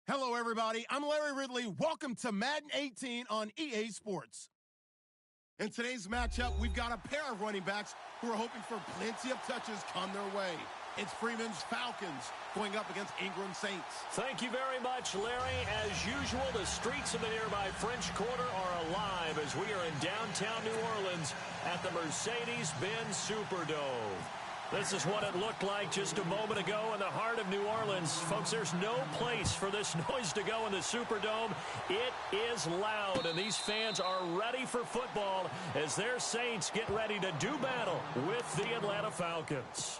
Hello, everybody. I'm Larry Ridley. Welcome to Madden 18 on EA Sports. In today's matchup, we've got a pair of running backs who are hoping for plenty of touches come their way. It's Freeman's Falcons going up against Ingram's Saints. Thank you very much, Larry. As usual, the streets of the nearby French Quarter are alive as we are in downtown New Orleans at the Mercedes-Benz Superdome. This is what it looked like just a moment ago in the heart of New Orleans. Folks, there's no place for this noise to go in the Superdome. It is loud, and these fans are ready for football as their Saints get ready to do battle with the Atlanta Falcons.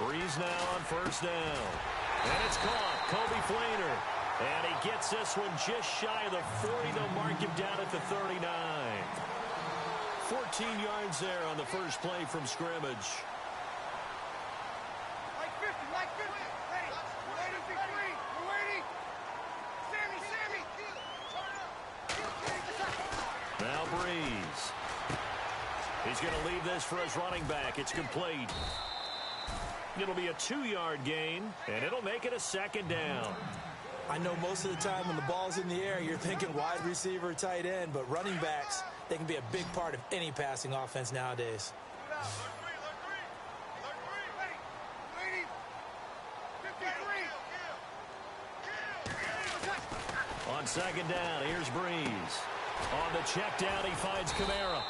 Breeze now on first down. And it's caught. Kobe Fleener. And he gets this one just shy of the 40. They'll mark him down at the 39. 14 yards there on the first play from scrimmage. Like 50, like 50. Ready. We're waiting, Big Three. We're waiting. Sammy. Now Breeze. He's going to leave this for his running back. It's complete. It'll be a 2-yard gain, and it'll make it a second down. I know most of the time when the ball's in the air, you're thinking wide receiver, tight end, but running backs, they can be a big part of any passing offense nowadays. On second down, here's Breeze. On the check down, he finds Kamara.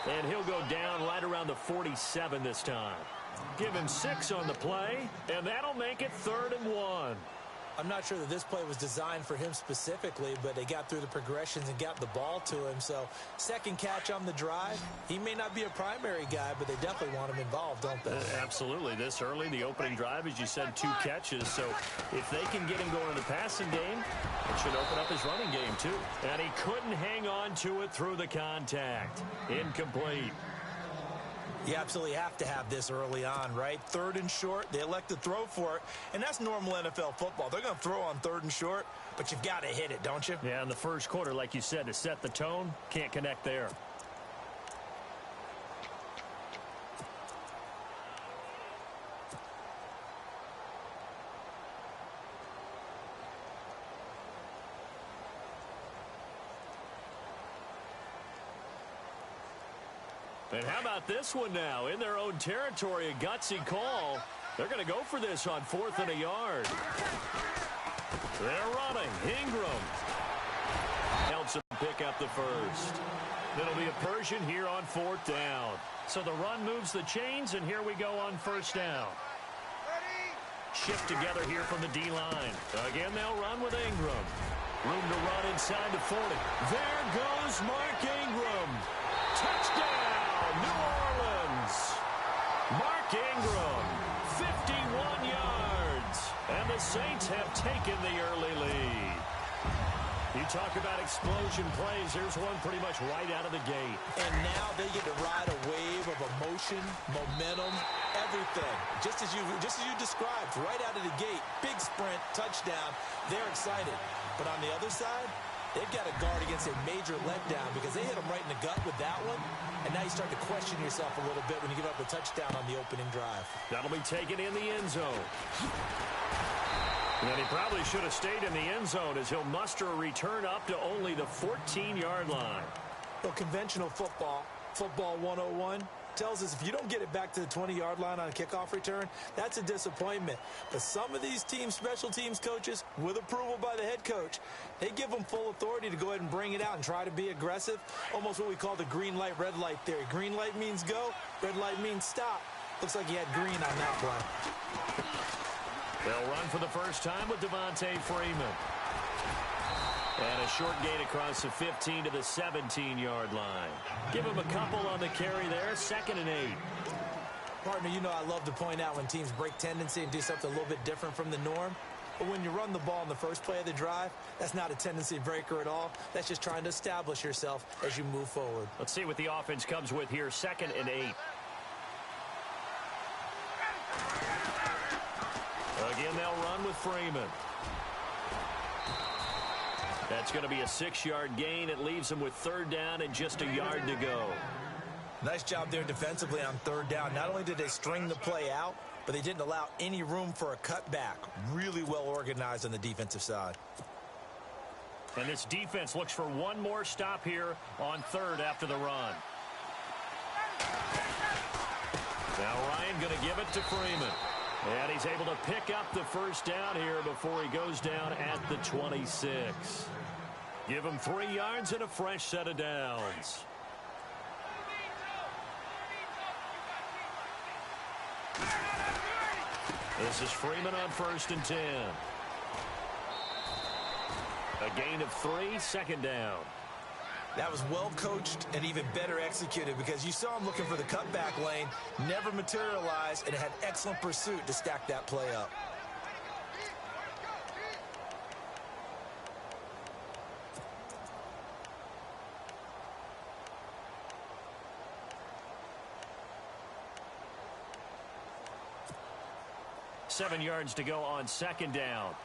And he'll go down right around the 47 this time. Give him 6 on the play, and that'll make it 3rd and 1. I'm not sure that this play was designed for him specifically, but they got through the progressions and got the ball to him. So, second catch on the drive. He may not be a primary guy, but they definitely want him involved, don't they? Absolutely. This early, the opening drive, as you said, 2 catches. So, if they can get him going in the passing game, it should open up his running game, too. And he couldn't hang on to it through the contact. Incomplete. You absolutely have to have this early on, right? 3rd and short, they elect to throw for it, and that's normal NFL football. They're going to throw on 3rd and short, but you've got to hit it, don't you? Yeah, in the first quarter, like you said, to set the tone, can't connect there. And how about this one now? In their own territory, a gutsy call. They're going to go for this on 4th and a yard. They're running. Ingram helps him pick up the first. It'll be a Persian here on 4th down. So the run moves the chains, and here we go on 1st down. Shift together here from the D-line. Again, they'll run with Ingram. Room to run inside the 40. There goes Mark Ingram. Touchdown! New Orleans. Mark Ingram, 51 yards. And the Saints have taken the early lead. You talk about explosion plays. Here's one pretty much right out of the gate. And now they get to ride a wave of emotion, momentum, everything. Just as you described, right out of the gate, big sprint, touchdown. They're excited. But on the other side, they've got to guard against a major letdown because they hit them right in the gut with that one. And now you start to question yourself a little bit when you give up a touchdown on the opening drive. That'll be taken in the end zone. And he probably should have stayed in the end zone as he'll muster a return up to only the 14-yard line. Well, conventional football 101, tells us if you don't get it back to the 20-yard line on a kickoff return, that's a disappointment. But some of these teams, special teams coaches, with approval by the head coach, they give them full authority to go ahead and bring it out and try to be aggressive, almost what we call the green light, red light theory. Green light means go, red light means stop. Looks like he had green on that play. They'll run for the first time with Devontae Freeman. And a short gain across the 15 to the 17-yard line. Give him a couple on the carry there, 2nd and 8. Partner, you know I love to point out when teams break tendency and do something a little bit different from the norm. But when you run the ball in the first play of the drive, that's not a tendency breaker at all. That's just trying to establish yourself as you move forward. Let's see what the offense comes with here, 2nd and 8. Again, they'll run with Freeman. That's going to be a 6-yard gain. It leaves them with 3rd down and just a yard to go. Nice job there defensively on 3rd down. Not only did they string the play out, but they didn't allow any room for a cutback. Really well organized on the defensive side. And this defense looks for one more stop here on 3rd after the run. Now Ryan going to give it to Freeman. And he's able to pick up the 1st down here before he goes down at the 26. Give him 3 yards and a fresh set of downs. This is Freeman on 1st and 10. A gain of 3, 2nd down. That was well coached and even better executed because you saw him looking for the cutback lane, never materialized, and had excellent pursuit to stack that play up. Seven yards to go on 2nd down.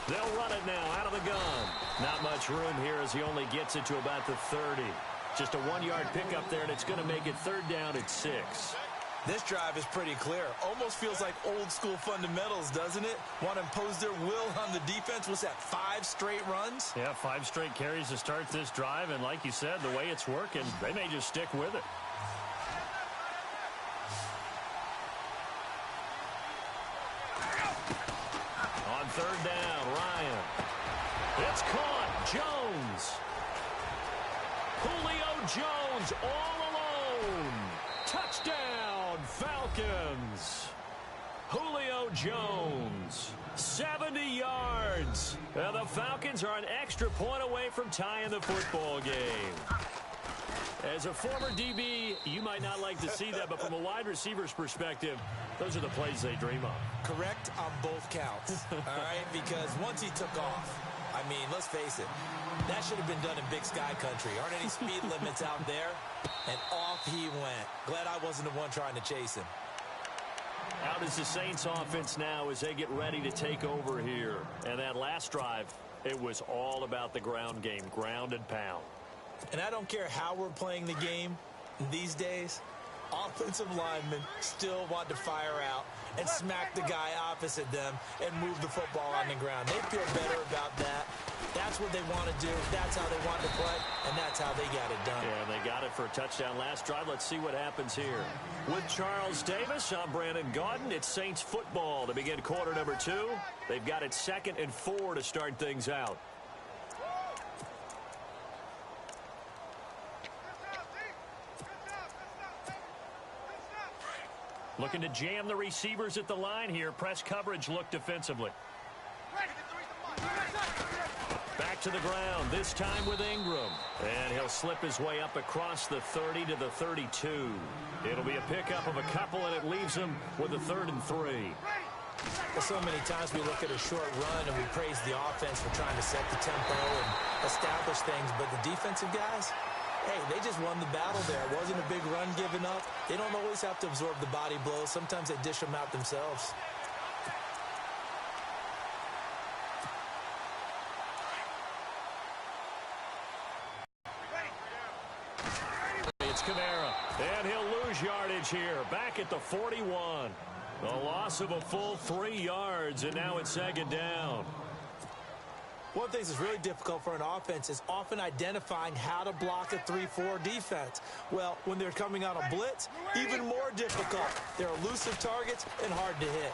They'll run it now out of the gun. Not much room here as he only gets it to about the 30. Just a 1-yard pickup there, and it's going to make it 3rd down at 6. This drive is pretty clear. Almost feels like old school fundamentals, doesn't it? Want to impose their will on the defense. What's that, 5 straight runs? Yeah, 5 straight carries to start this drive, and like you said, the way it's working, they may just stick with it. On 3rd down, Ryan. It's caught. Jones. Julio Jones all alone. Touchdown, Falcons. Julio Jones, 70 yards. And the Falcons are an extra point away from tying the football game. As a former DB, you might not like to see that, but from a wide receiver's perspective, those are the plays they dream of. Correct on both counts, all right? Because once he took off, I mean, let's face it, that should have been done in Big Sky Country. Aren't any speed limits out there? And off he went. Glad I wasn't the one trying to chase him. Out is the Saints offense now as they get ready to take over here. And that last drive, it was all about the ground game, ground and pound. And I don't care how we're playing the game these days, offensive linemen still want to fire out and smack the guy opposite them and move the football on the ground. They feel better about that. That's what they want to do. That's how they want to play, and that's how they got it done. Yeah, they got it for a touchdown last drive. Let's see what happens here. With Charles Davis, I'm Brandon Gaudin. It's Saints football to begin quarter number 2. They've got it 2nd and 4 to start things out. Looking to jam the receivers at the line here. Press coverage look defensively. Back to the ground, this time with Ingram. And he'll slip his way up across the 30 to the 32. It'll be a pickup of a couple, and it leaves him with a 3rd and 3. Well, so many times we look at a short run and we praise the offense for trying to set the tempo and establish things, but the defensive guys, hey, they just won the battle there. It wasn't a big run given up. They don't always have to absorb the body blows. Sometimes they dish them out themselves. It's Kamara, and he'll lose yardage here. Back at the 41. A loss of a full 3 yards, and now it's 2nd down. One of the things that's really difficult for an offense is often identifying how to block a 3-4 defense. Well, when they're coming on a blitz, even more difficult. They're elusive targets and hard to hit.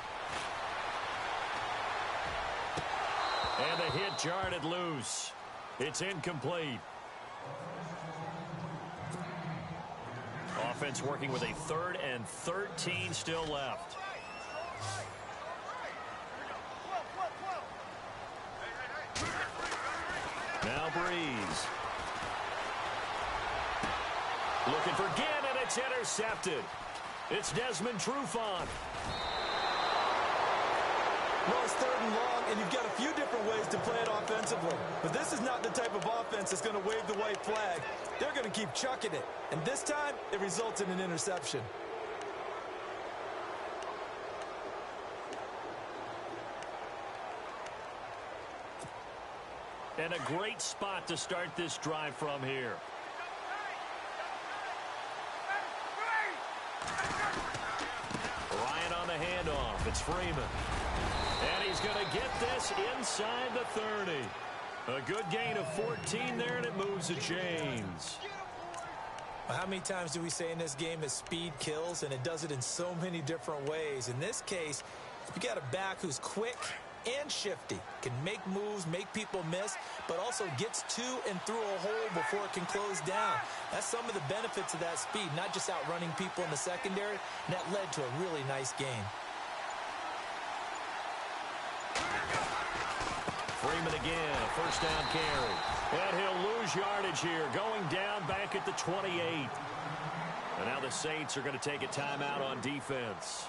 And the hit jarred it loose. It's incomplete. Offense working with a 3rd and 13 still left. Now Breeze. Looking for Ginn, and it's intercepted. It's Desmond Trufant. Well, it's 3rd and long, and you've got a few different ways to play it offensively. But this is not the type of offense that's going to wave the white flag. They're going to keep chucking it. And this time, it results in an interception. And a great spot to start this drive from here. Ryan on the handoff. It's Freeman. And he's going to get this inside the 30. A good gain of 14 there, and it moves the chains. Well, how many times do we say in this game that speed kills, and it does it in so many different ways? In this case, you got a back who's quick and shifty, can make moves, make people miss, but also gets to and through a hole before it can close down. That's some of the benefits of that speed, not just outrunning people in the secondary, and that led to a really nice game. Freeman again, a first down carry. And he'll lose yardage here, going down back at the 28. And now the Saints are going to take a timeout on defense.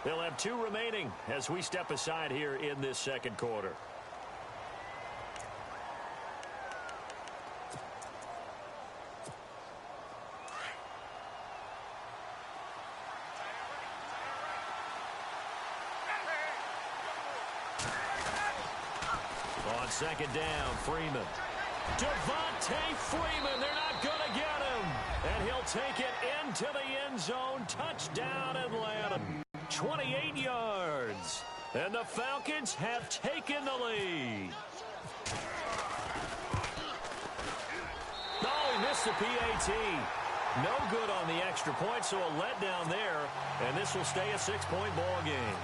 They'll have 2 remaining as we step aside here in this second quarter. On second down, Freeman. Devontae Freeman, they're not going to get him. And he'll take it into the end zone. Touchdown, Atlanta. 28 yards. And the Falcons have taken the lead. Oh, he missed the PAT. No good on the extra point, so a letdown there. And this will stay a 6-point ball game.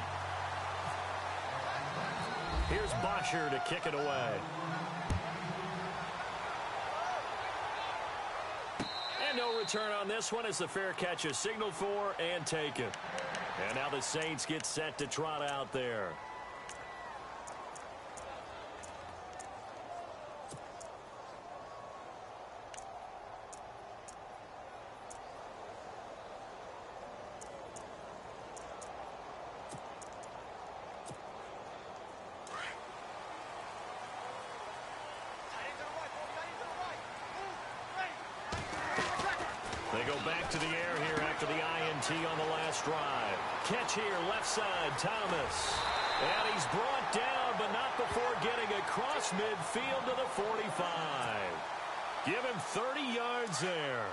Here's Bosher to kick it away. And no return on this one as the fair catch is signaled for and taken. And now the Saints get set to trot out there. They go back to the air here after the INT on the last drive. Catch here, left side, Thomas. And he's brought down, but not before getting across midfield to the 45. Give him 30 yards there.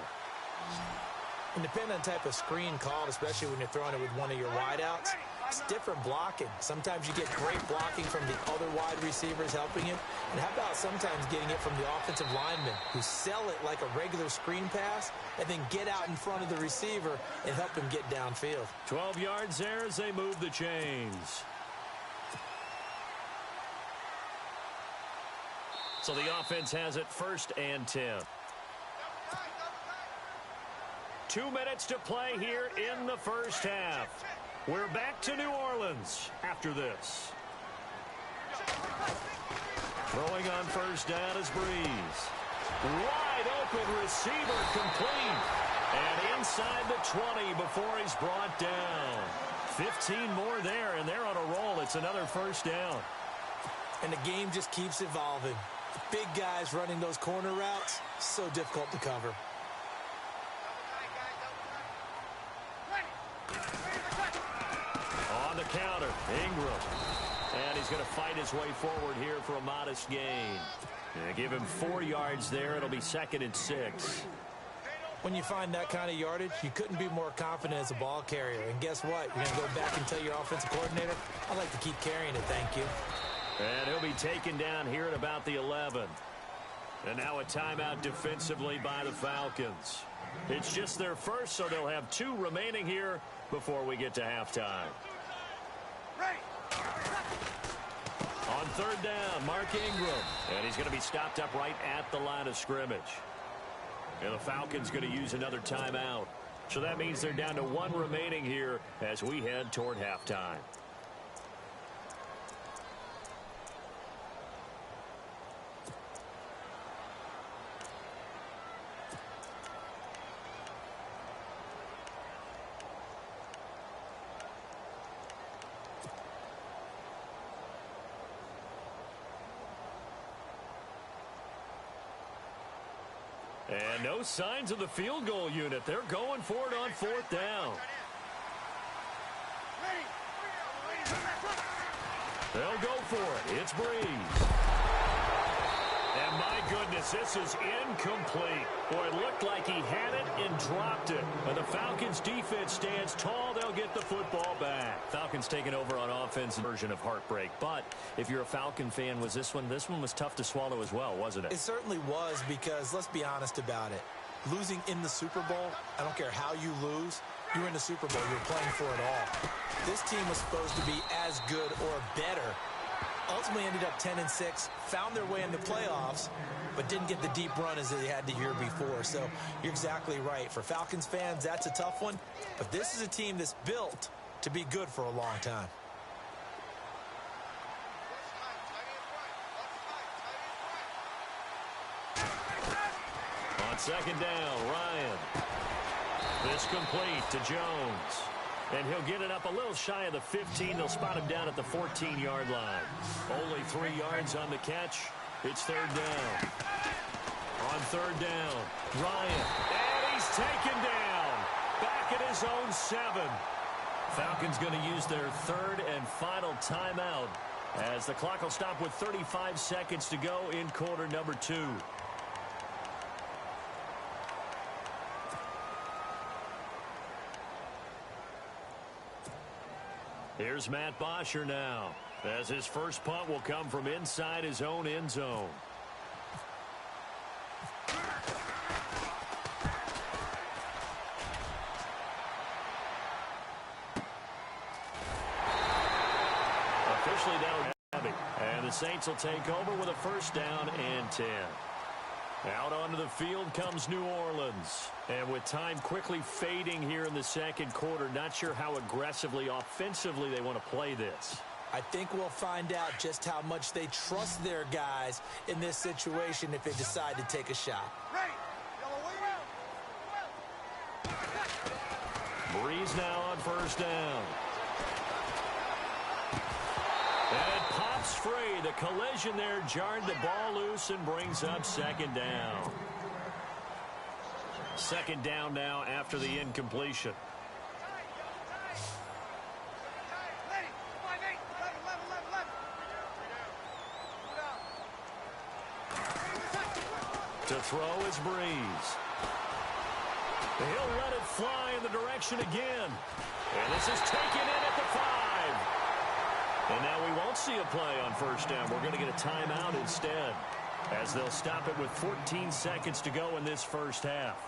And depending on the type of screen called, especially when you're throwing it with one of your wideouts, it's different blocking. Sometimes you get great blocking from the other wide receivers helping you. And how about sometimes getting it from the offensive linemen who sell it like a regular screen pass and then get out in front of the receiver and help him get downfield. 12 yards there as they move the chains. So the offense has it 1st and 10. 2 minutes to play here in the first half. We're back to New Orleans after this. Throwing on first down is Breeze. Wide open receiver complete. And inside the 20 before he's brought down. 15 more there, and they're on a roll. It's another first down. And the game just keeps evolving. Big guys running those corner routes, so difficult to cover. On the counter, Ingram. And he's going to fight his way forward here for a modest gain. Give him 4 yards there. It'll be 2nd and 6. When you find that kind of yardage, you couldn't be more confident as a ball carrier. And guess what? You're going to go back and tell your offensive coordinator, I'd like to keep carrying it, thank you. And he'll be taken down here at about the 11. And now a timeout defensively by the Falcons. It's just their first, so they'll have 2 remaining here before we get to halftime. On 3rd down, Mark Ingram. And he's going to be stopped up right at the line of scrimmage. And the Falcons going to use another timeout. So that means they're down to 1 remaining here as we head toward halftime. And no signs of the field goal unit. They're going for it on 4th down. They'll go for it. It's Breeze. And goodness, this is incomplete. Boy, it looked like he had it and dropped it. But the Falcons defense stands tall. They'll get the football back. Falcons taking over on offense, version of heartbreak. But if you're a Falcon fan, was this one was tough to swallow as well, wasn't it? It certainly was, because let's be honest about it. Losing in the Super Bowl, I don't care how you lose, you're in the Super Bowl. You're playing for it all. This team was supposed to be as good or better. Ultimately ended up 10-6, found their way in the playoffs, but didn't get the deep run as they had the year before. So you're exactly right. For Falcons fans, that's a tough one. But this is a team that's built to be good for a long time. On second down, Ryan. This complete to Jones. And he'll get it up a little shy of the 15. They'll spot him down at the 14-yard line. Only 3 yards on the catch. It's third down. On third down, Ryan. And he's taken down. Back at his own 7. Falcons going to use their third and final timeout as the clock will stop with 35 seconds to go in quarter number 2. Here's Matt Bosher now, as his first punt will come from inside his own end zone. Officially down heavy, and the Saints will take over with a first down and 10. Out onto the field comes New Orleans. And with time quickly fading here in the second quarter, not sure how aggressively, offensively they want to play this. I think we'll find out just how much they trust their guys in this situation if they decide to take a shot. Breeze now on first down. And it pops free. The collision there jarred the ball loose and brings up second down. Second down now after the incompletion. To throw is Breeze. He'll let it fly in the direction again. And this is taken in at the 5. And now we won't see a play on first down. We're going to get a timeout instead, as they'll stop it with 14 seconds to go in this first half.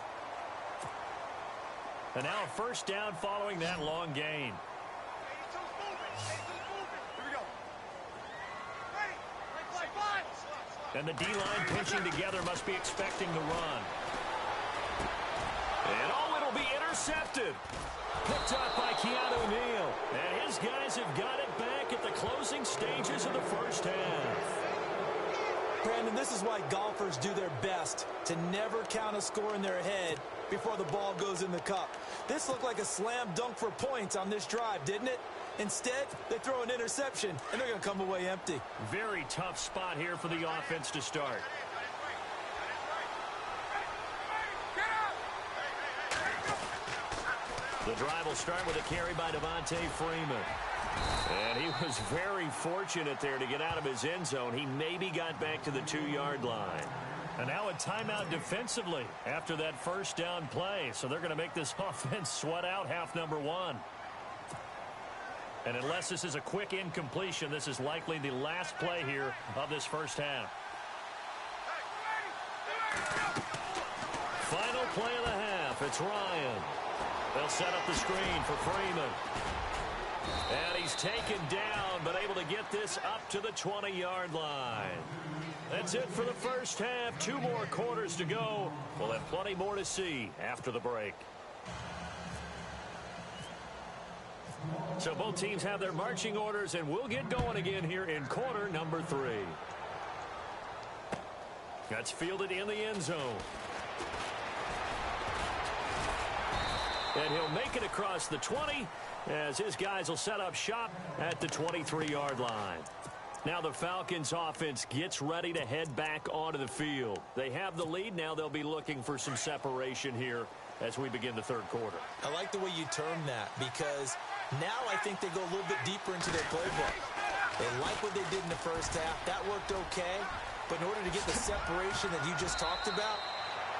And now a first down following that long gain. And the D-line pinching together must be expecting the run. And it'll be intercepted. Picked up by Keanu Neal. And his guys have got it back at the closing stages of the first half. Brandon, this is why golfers do their best to never count a score in their head before the ball goes in the cup. This looked like a slam dunk for points on this drive, didn't it? Instead, they throw an interception, and they're going to come away empty. Very tough spot here for the offense to start. The drive will start with a carry by Devontae Freeman. And he was very fortunate there to get out of his end zone. He maybe got back to the 2-yard line. And now a timeout defensively after that first down play. So they're going to make this offense sweat out half number 1. And unless this is a quick incompletion, this is likely the last play here of this first half. Final play of the half. It's Ryan. They'll set up the screen for Freeman. And he's taken down, but able to get this up to the 20-yard line. That's it for the first half. 2 more quarters to go. We'll have plenty more to see after the break. So both teams have their marching orders, and we'll get going again here in quarter number 3. That's fielded in the end zone. And he'll make it across the 20 as his guys will set up shop at the 23-yard line. Now the Falcons offense gets ready to head back onto the field. They have the lead. Now they'll be looking for some separation here as we begin the third quarter. I like the way you term that, because now I think they go a little bit deeper into their playbook. They like what they did in the first half. That worked okay. But in order to get the separation that you just talked about,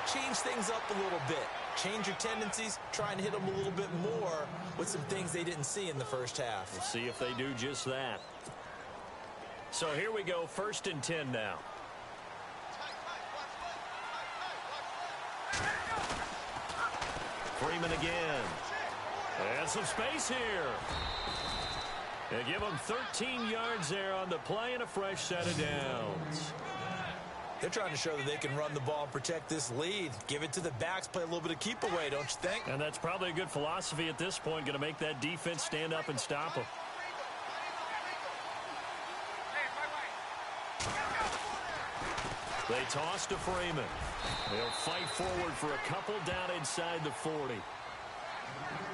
change things up a little bit. Change your tendencies, try and hit them a little bit more with some things they didn't see in the first half. We'll see if they do just that. So here we go, 1st and 10 now. Freeman again. And some space here. They give them 13 yards there on the play and a fresh set of downs. They're trying to show that they can run the ball and protect this lead. Give it to the backs, play a little bit of keep away, don't you think? And that's probably a good philosophy at this point, going to make that defense stand up and stop them. They toss to Freeman. They'll fight forward for a couple down inside the 40.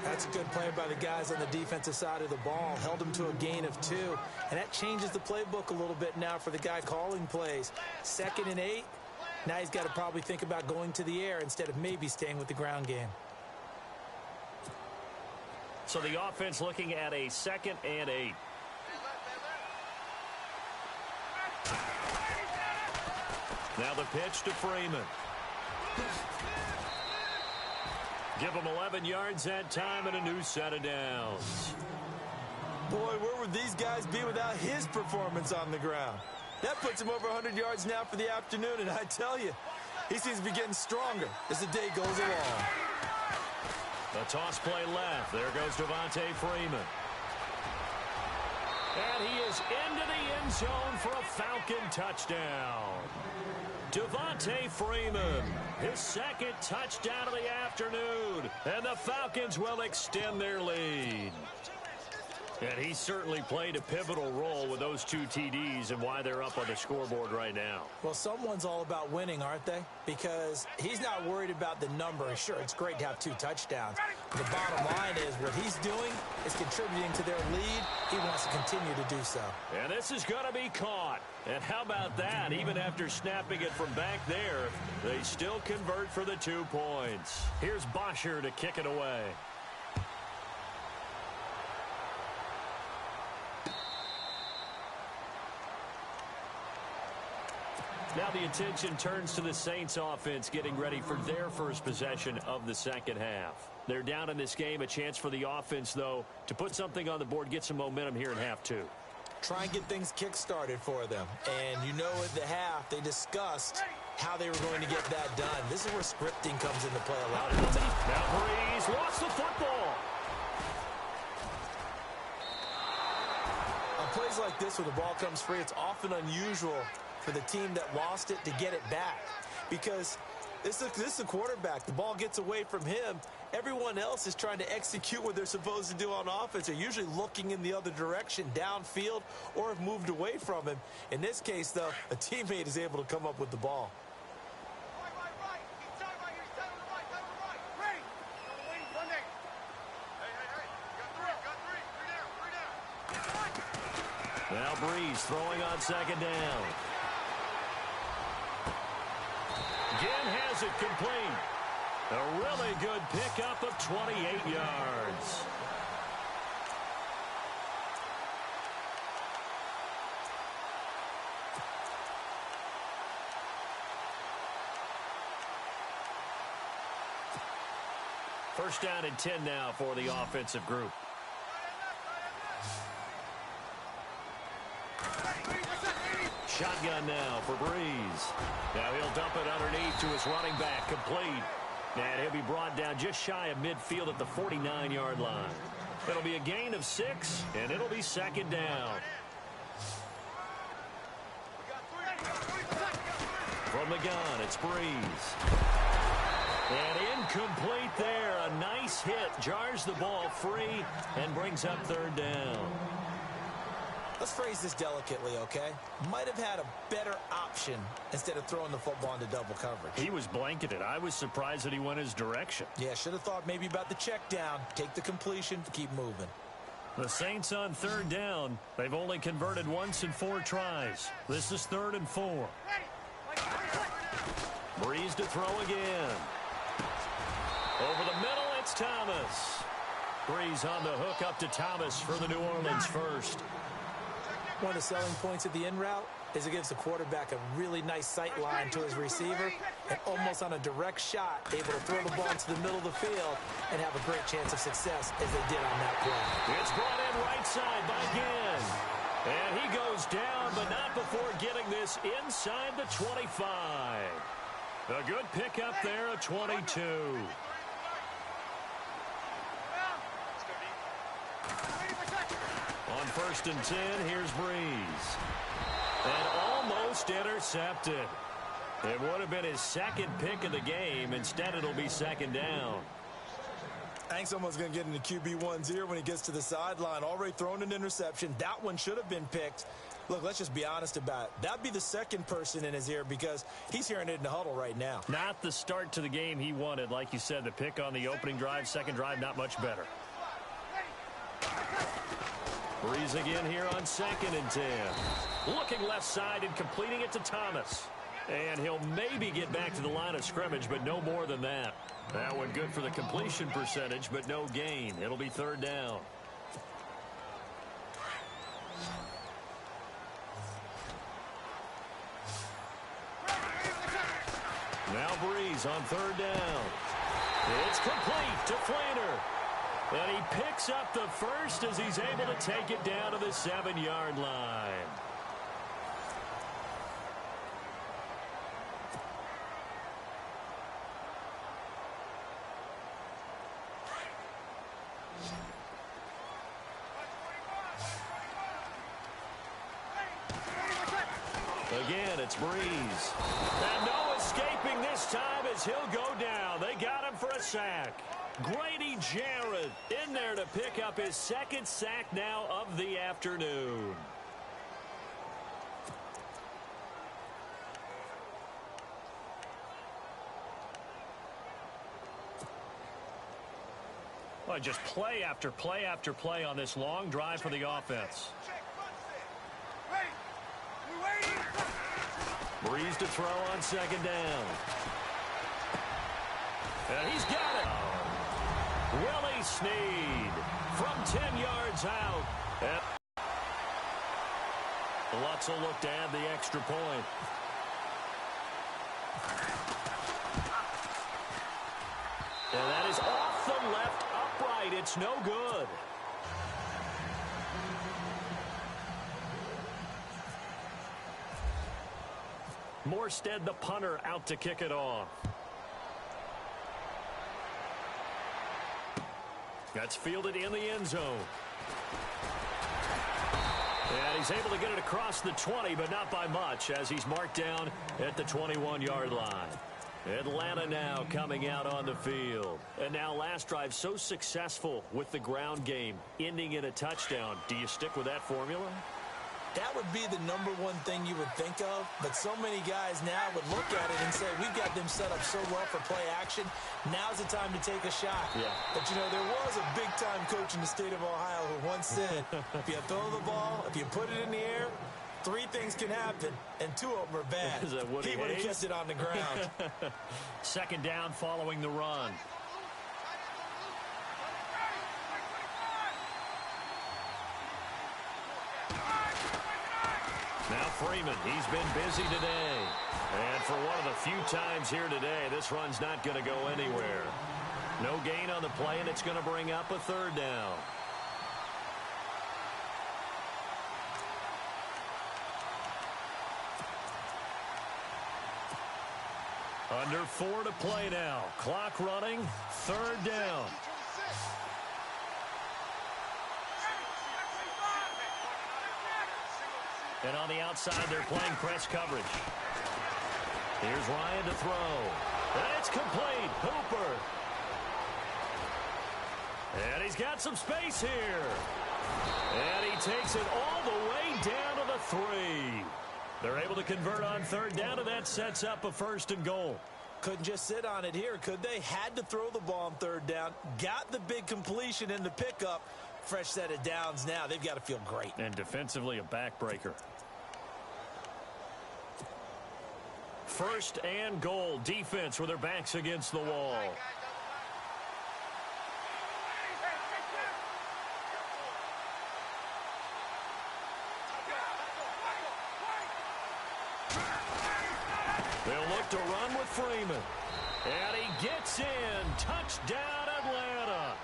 That's a good play by the guys on the defensive side of the ball. Held them to a gain of 2. And that changes the playbook a little bit now for the guy calling plays. 2nd and 8. Now he's got to probably think about going to the air instead of maybe staying with the ground game. So the offense looking at a 2nd and 8. Now the pitch to Freeman. Give him 11 yards that time and a new set of downs. Boy, where would these guys be without his performance on the ground? That puts him over 100 yards now for the afternoon, and I tell you, he seems to be getting stronger as the day goes along. The toss play left. There goes Devontae Freeman. And he is into the end zone for a Falcon touchdown. Devontae Freeman, his 2nd touchdown of the afternoon, and the Falcons will extend their lead. And he certainly played a pivotal role with those 2 TDs and why they're up on the scoreboard right now. Well, someone's all about winning, aren't they? Because he's not worried about the number. Sure, it's great to have 2 touchdowns. The bottom line is what he's doing is contributing to their lead. He wants to continue to do so. And this is going to be caught. And how about that? Even after snapping it from back there, they still convert for the 2 points. Here's Bosher to kick it away. Now the attention turns to the Saints offense getting ready for their first possession of the 2nd half. They're down in this game. A chance for the offense, though, to put something on the board, get some momentum here in half 2. Try and get things kick-started for them. And you know at the half, they discussed how they were going to get that done. This is where scripting comes into play a lot of the time. Now Breeze lost the football. On plays like this where the ball comes free, it's often unusual for the team that lost it to get it back. Because this is a quarterback. The ball gets away from him. Everyone else is trying to execute what they're supposed to do on offense. They're usually looking in the other direction, downfield, or have moved away from him. In this case, though, a teammate is able to come up with the ball. Now Breeze throwing on 2nd down. Again has it complete. A really good pickup of 28 yards. First down and 10 now for the offensive group. Shotgun now for Breeze. Now he'll dump it underneath to his running back, complete. And he'll be brought down just shy of midfield at the 49-yard line. It'll be a gain of 6, and it'll be 2nd down. From the gun, it's Breeze. And incomplete there. A nice hit. Jars the ball free and brings up 3rd down. Let's phrase this delicately, okay? Might have had a better option instead of throwing the football into double coverage. He was blanketed. I was surprised that he went his direction. Yeah, should have thought maybe about the check down. Take the completion, keep moving. The Saints on 3rd down. They've only converted once in 4 tries. This is 3rd and 4. Breeze to throw again. Over the middle, it's Thomas. Breeze on the hook up to Thomas for the New Orleans first. One of the selling points of the in route, is it gives the quarterback a really nice sight line to his receiver and almost on a direct shot able to throw the ball into the middle of the field and have a great chance of success as they did on that play. It's brought in right side by Ginn. And he goes down, but not before getting this inside the 25. A good pickup there, a 22. On 1st and 10, here's Breeze. And almost intercepted. It would have been his second pick of the game. Instead, it'll be 2nd down. I think someone's going to get into QB1's ear when he gets to the sideline. Already thrown an interception. That one should have been picked. Look, let's just be honest about it. That'd be the second person in his ear because he's hearing it in the huddle right now. Not the start to the game he wanted. Like you said, the pick on the opening drive, second drive, not much better. Breeze again here on 2nd and 10. Looking left side and completing it to Thomas. And he'll maybe get back to the line of scrimmage, but no more than that. That one good for the completion percentage, but no gain. It'll be 3rd down. Now Breeze on 3rd down. It's complete to Flainer. And he picks up the first as he's able to take it down to the 7-yard line. Again, it's Breeze. And no escaping this time as he'll go down. They got him for a sack. Grady Jarrett in there to pick up his 2nd sack now of the afternoon. Well, just play after play after play on this long drive for the offense. Breeze to throw on 2nd down. And he's got it. Willie Snead from 10 yards out. And Lutz will look to add the extra point. And that is off the left upright. It's no good. Morstead, the punter, out to kick it off. That's fielded in the end zone. And he's able to get it across the 20, but not by much, as he's marked down at the 21-yard line. Atlanta now coming out on the field. And now last drive so successful with the ground game, ending in a touchdown. Do you stick with that formula? That would be the #1 thing you would think of, but so many guys now would look at it and say, we've got them set up so well for play action. Now's the time to take a shot. Yeah. But, you know, there was a big-time coach in the state of Ohio who once said, if you throw the ball, if you put it in the air, 3 things can happen, and 2 of them are bad. Is that Woody he would have Hayes? kept it on the ground. 2nd down following the run. Now Freeman, he's been busy today. And for one of the few times here today, this run's not going to go anywhere. No gain on the play, and it's going to bring up a 3rd down. Under 4 to play now. Clock running, 3rd down. And on the outside, they're playing press coverage. Here's Ryan to throw. And it's complete. Hooper. And he's got some space here. And he takes it all the way down to the 3. They're able to convert on 3rd down, and that sets up a 1st and goal. Couldn't just sit on it here, could they? Had to throw the ball on 3rd down. Got the big completion in the pickup. Fresh set of downs now. They've got to feel great. And defensively, a backbreaker. 1st and goal. Defense with their backs against the wall. Freeman. And he gets in. Touchdown, Atlanta.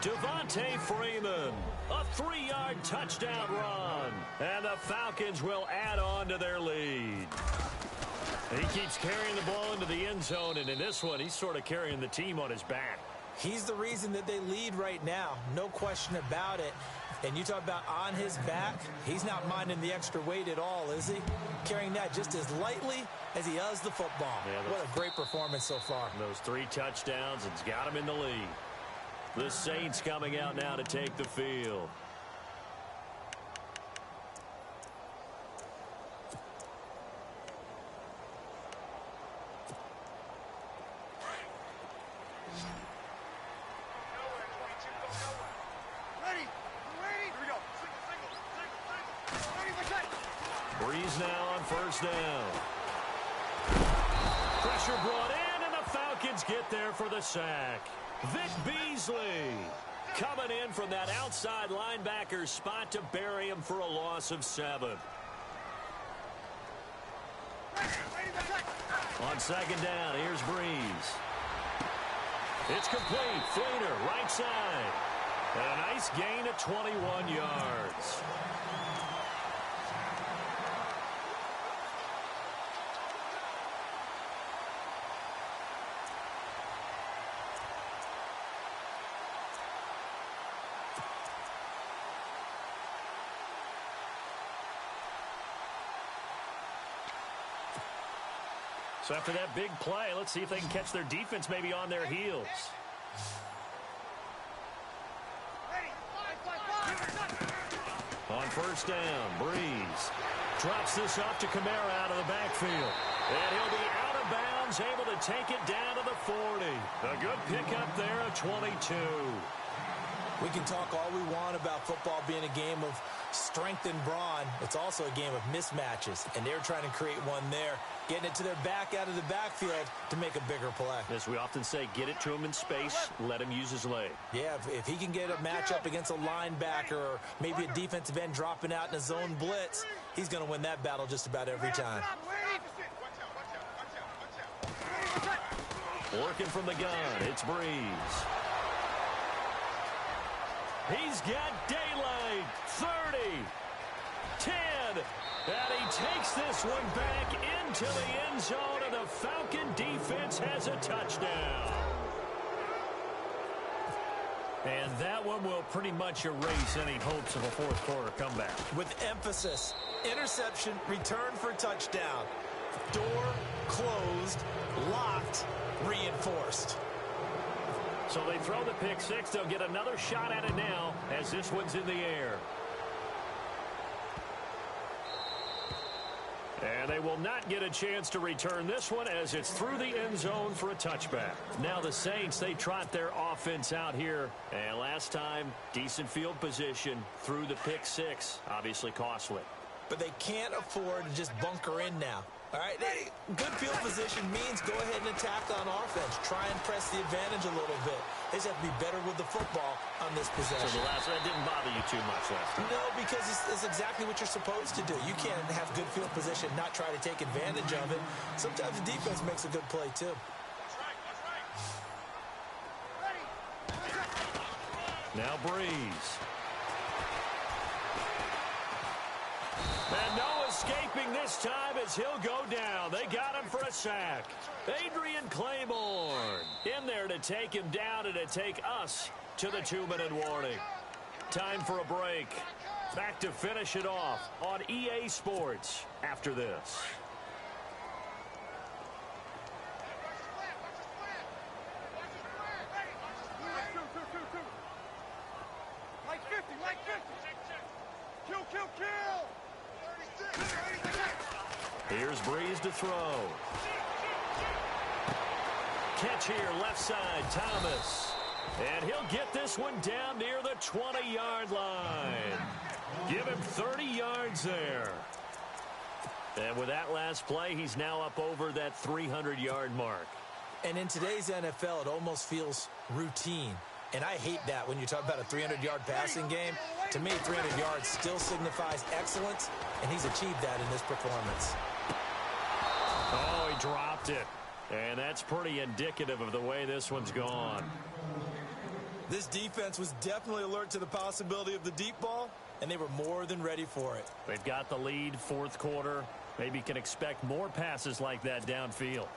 Devontae Freeman, a 3-yard touchdown run. And the Falcons will add on to their lead. He keeps carrying the ball into the end zone, and in this one, he's sort of carrying the team on his back. He's the reason that they lead right now. No question about it. And you talk about on his back, he's not minding the extra weight at all, is he? Carrying that just as lightly as he does the football. Yeah, what a great performance so far. Those 3 touchdowns, it's got him in the lead. The Saints coming out now to take the field. Breeze now on first down. Pressure brought in, and the Falcons get there for the sack. Vic Beasley coming in from that outside linebacker spot to bury him for a loss of 7. On second down, here's Breeze. It's complete. Fleener, right side. And a nice gain of 21 yards. So after that big play, let's see if they can catch their defense maybe on their heels. On first down, Breeze drops this off to Kamara out of the backfield. And he'll be out of bounds, able to take it down to the 40. A good pickup there of 22. We can talk all we want about football being a game of strength and brawn. It's also a game of mismatches, and they're trying to create one there, getting it to their back out of the backfield to make a bigger play. As we often say, get it to him in space, let him use his leg. Yeah, if he can get a matchup against a linebacker or maybe a defensive end dropping out in a zone blitz, he's going to win that battle just about every time. Working from the gun, it's Breeze. He's got daylight. 30, 10, and he takes this one back into the end zone, and the Falcon defense has a touchdown. And that one will pretty much erase any hopes of a fourth quarter comeback. With emphasis, interception, return for touchdown. Door closed, locked, reinforced. So they throw the pick six. They'll get another shot at it now as this one's in the air. And they will not get a chance to return this one as it's through the end zone for a touchback. Now the Saints, they trot their offense out here. And last time, decent field position through the pick six. Obviously costly. But they can't afford to just bunker in now. All right, good field position means go ahead and attack on offense. Try and press the advantage a little bit. They just have to be better with the football on this possession. So the last one didn't bother you too much last time? No, because it's exactly what you're supposed to do. You can't have good field position, not try to take advantage of it. Sometimes the defense makes a good play, too. Now Breeze. And no escaping this time as he'll go down. They got him for a sack. Adrian Claiborne in there to take him down and to take us to the 2-minute warning. Time for a break. Back to finish it off on EA Sports after this. Here's Breeze to throw. Catch here, left side, Thomas. And he'll get this one down near the 20-yard line. Give him 30 yards there. And with that last play, he's now up over that 300-yard mark. And in today's NFL, it almost feels routine. And I hate that when you talk about a 300-yard passing game. To me, 300 yards still signifies excellence, and he's achieved that in this performance. Oh, he dropped it. And that's pretty indicative of the way this one's gone. This defense was definitely alert to the possibility of the deep ball, and they were more than ready for it. They've got the lead, fourth quarter. Maybe can expect more passes like that downfield.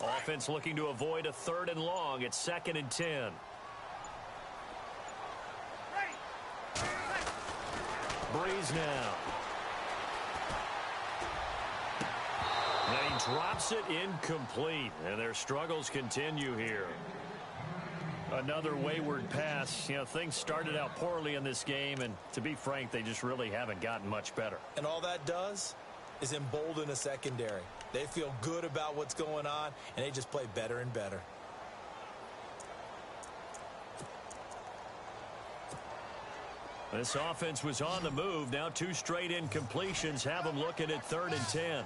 Offense looking to avoid a 3rd and long. It's 2nd and 10. Breeze now. And he drops it incomplete. And their struggles continue here. Another wayward pass. You know, things started out poorly in this game, and to be frank, they just really haven't gotten much better. And all that does is embolden a secondary. They feel good about what's going on, and they just play better and better. This offense was on the move. Now 2 straight incompletions have them looking at 3rd and 10.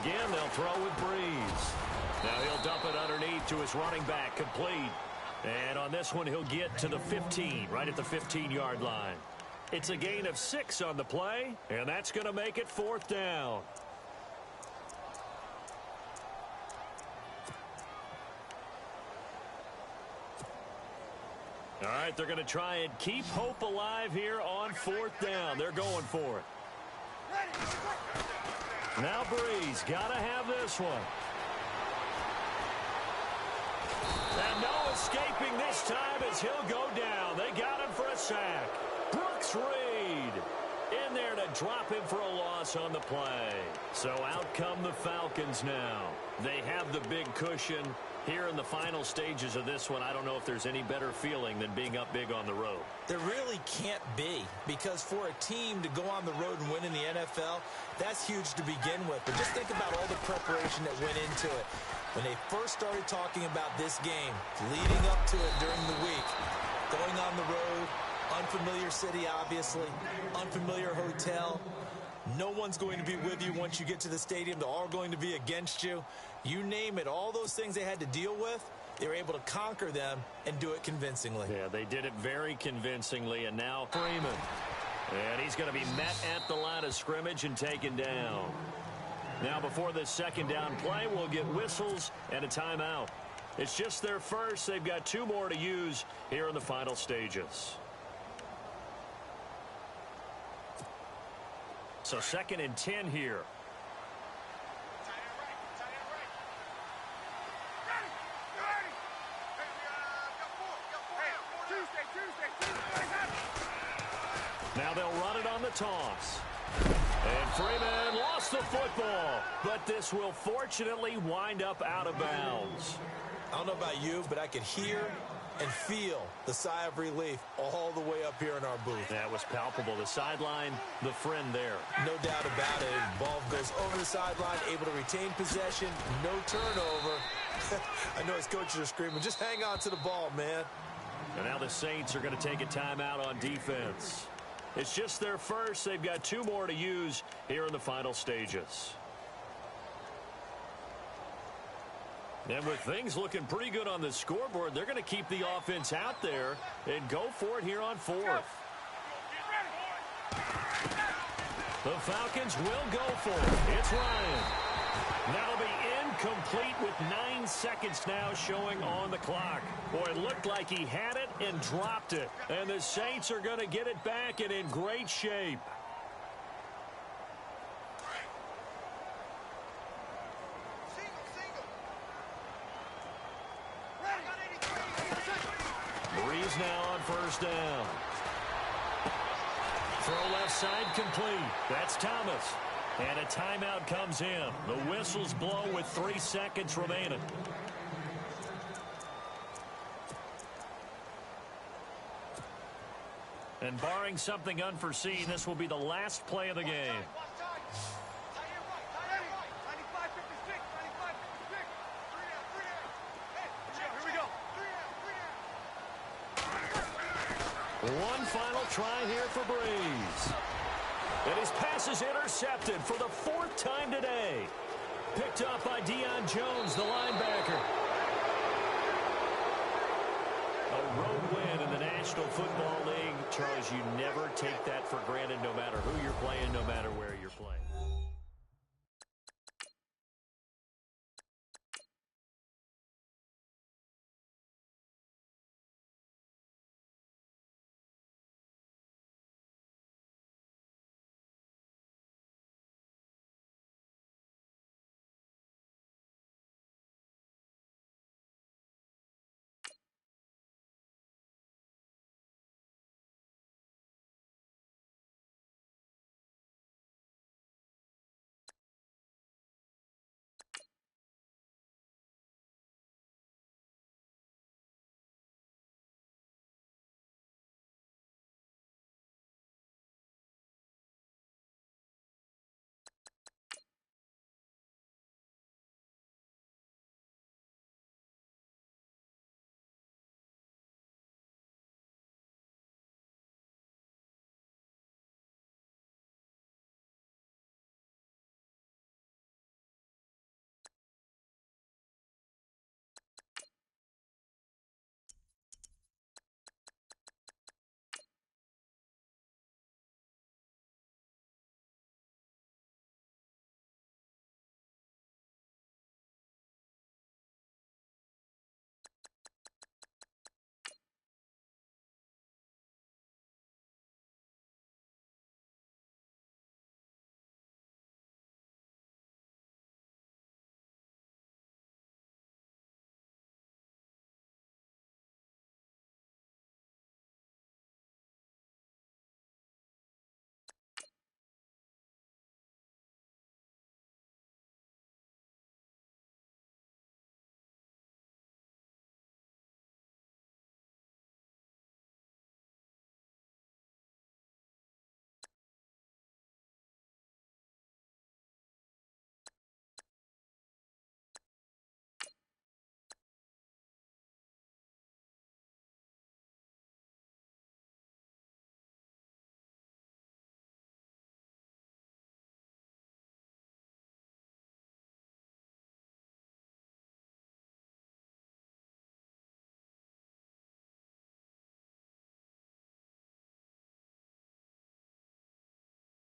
Again, they'll throw with Breeze. Now he'll dump it underneath to his running back, complete. And on this one, he'll get to the 15, right at the 15-yard line. It's a gain of 6 on the play, and that's going to make it 4th down. All right, they're going to try and keep hope alive here on 4th down. They're going for it. Now Breeze, got to have this one. And no escaping this time as he'll go down. They got him for a sack. Brooks Reed in there to drop him for a loss on the play. So out come the Falcons now. They have the big cushion here in the final stages of this one. I don't know if there's any better feeling than being up big on the road. There really can't be, because for a team to go on the road and win in the NFL, that's huge to begin with. But just think about all the preparation that went into it. When they first started talking about this game, leading up to it during the week, going on the road, unfamiliar city, obviously, unfamiliar hotel. No one's going to be with you once you get to the stadium. They're all going to be against you. You name it, all those things they had to deal with, they were able to conquer them and do it convincingly. Yeah, they did it very convincingly, and now Freeman. And he's going to be met at the line of scrimmage and taken down. Now before this 2nd down play, we'll get whistles and a timeout. It's just their first. They've got 2 more to use here in the final stages. So 2nd and 10 here. Now they'll run it on the toss. And Freeman lost the football, but this will fortunately wind up out of bounds. I don't know about you, but I could hear and feel the sigh of relief all the way up here in our booth. That was palpable. The sideline, the friend there. No doubt about it. Ball goes over the sideline, able to retain possession, no turnover. I know his coaches are screaming, just hang on to the ball, man. And now the Saints are going to take a timeout on defense. It's just their first. They've got 2 more to use here in the final stages. And with things looking pretty good on the scoreboard, they're going to keep the offense out there and go for it here on 4th. The Falcons will go for it. It's Ryan. That'll be incomplete with 9 seconds now showing on the clock. Boy, it looked like he had it and dropped it. And the Saints are going to get it back and in great shape. Breeze now on 1st down. Throw left side complete. That's Thomas. And a timeout comes in. The whistles blow with 3 seconds remaining. And barring something unforeseen, this will be the last play of the game. One final try here for Breeze. And his pass is intercepted for the 4th time today. Picked up by Deion Jones, the linebacker. A road win in the National Football League. Charles, you never take that for granted no matter who you're playing, no matter where you're playing.